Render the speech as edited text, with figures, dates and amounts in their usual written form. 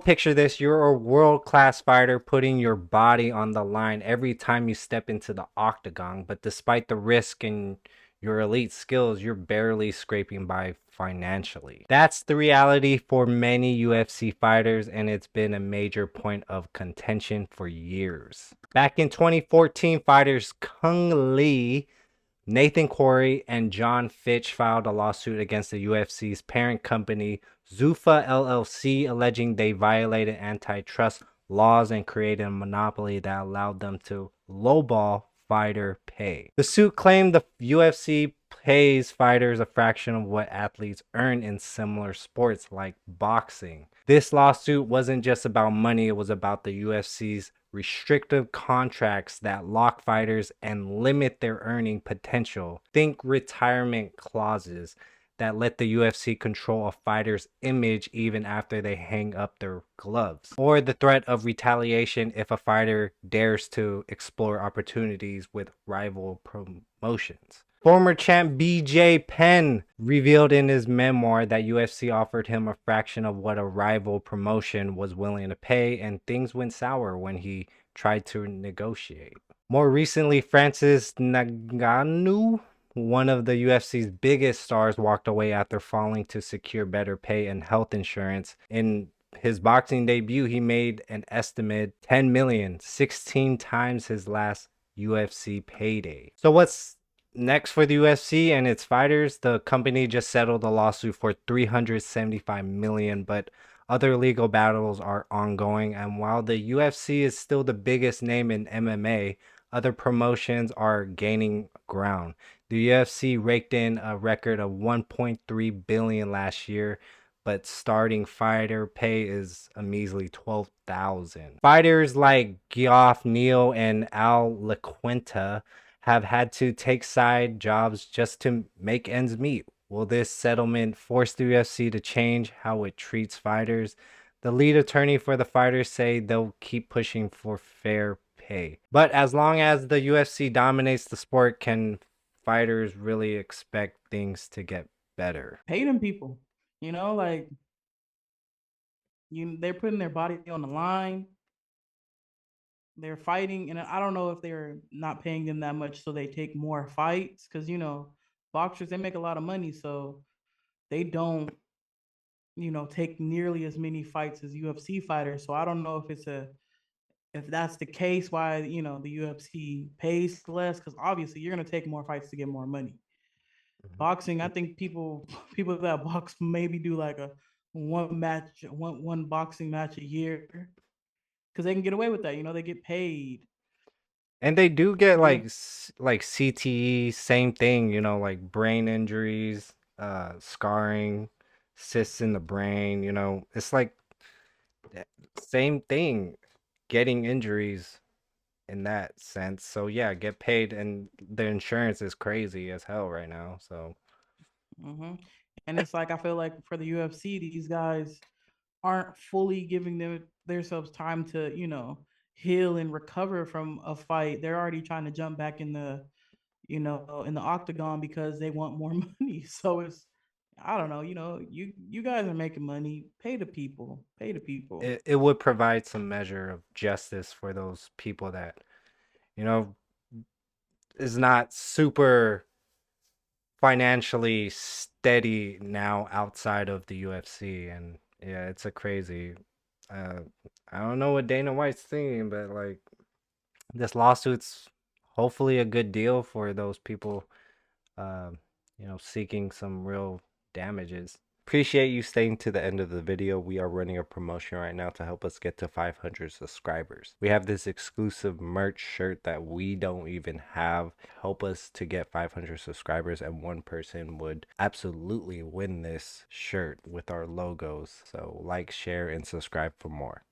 Picture this, you're a world-class fighter putting your body on the line every time you step into the octagon, but despite the risk and your elite skills, you're barely scraping by financially. That's the reality for many UFC fighters, and it's been a major point of contention for years. Back in 2014, fighters Kung Lee, Nathan Quarry, and John Fitch filed a lawsuit against the UFC's parent company, Zuffa LLC, alleging they violated antitrust laws and created a monopoly that allowed them to lowball fighter pay. The suit claimed the UFC pays fighters a fraction of what athletes earn in similar sports like boxing. This lawsuit wasn't just about money, it was about the UFC's restrictive contracts that lock fighters and limit their earning potential. Think retirement clauses that let the UFC control a fighter's image even after they hang up their gloves. Or the threat of retaliation if a fighter dares to explore opportunities with rival promotions. Former champ BJ Penn revealed in his memoir that UFC offered him a fraction of what a rival promotion was willing to pay, and things went sour when he tried to negotiate. More recently, Francis Ngannou, one of the UFC's biggest stars, walked away after falling to secure better pay and health insurance. In his boxing debut, he made an estimated 10 million, 16 times his last UFC payday. So what's next for the UFC and its fighters? The company just settled a lawsuit for 375 million, but other legal battles are ongoing. And while the UFC is still the biggest name in MMA, other promotions are gaining ground. The UFC raked in a record of 1.3 billion last year, but starting fighter pay is a measly 12,000. Fighters like Geoff Neal and Al LaQuinta have had to take side jobs just to make ends meet. Will this settlement force the UFC to change how it treats fighters? The lead attorney for the fighters say they'll keep pushing for fair pay. But as long as the UFC dominates the sport, can fighters really expect things to get better? Pay them people. Like they're putting their body on the line. They're fighting, and I don't know if they're not paying them that much so they take more fights because boxers they make a lot of money, so they don't take nearly as many fights as UFC fighters. So I don't know if that's the case why the UFC pays less because obviously you're gonna take more fights to get more money. Boxing, I think people that box maybe do like a one boxing match a year because they can get away with that. They get paid. And they do get You like know, like CTE, same thing, like brain injuries, scarring, cysts in the brain, it's like same thing, getting injuries in that sense. So yeah, get paid, and the insurance is crazy as hell right now. So hmm and it's like I feel like for the UFC, these guys aren't fully giving themselves time to heal and recover from a fight. They're already trying to jump back in the in the octagon because they want more money. So it's I don't know. You guys are making money. Pay the people. Pay the people. it would provide some measure of justice for those people that, you know, is not super financially steady now outside of the UFC. And yeah, it's a crazy uh I don't know what Dana White's thinking, but like this lawsuit's hopefully a good deal for those people um seeking some real damages. Appreciate you staying to the end of the video. We are running a promotion right now to help us get to 500 subscribers. We have this exclusive merch shirt that we don't even have. Help us to get 500 subscribers, and one person would absolutely win this shirt with our logos. So like, share, and subscribe for more.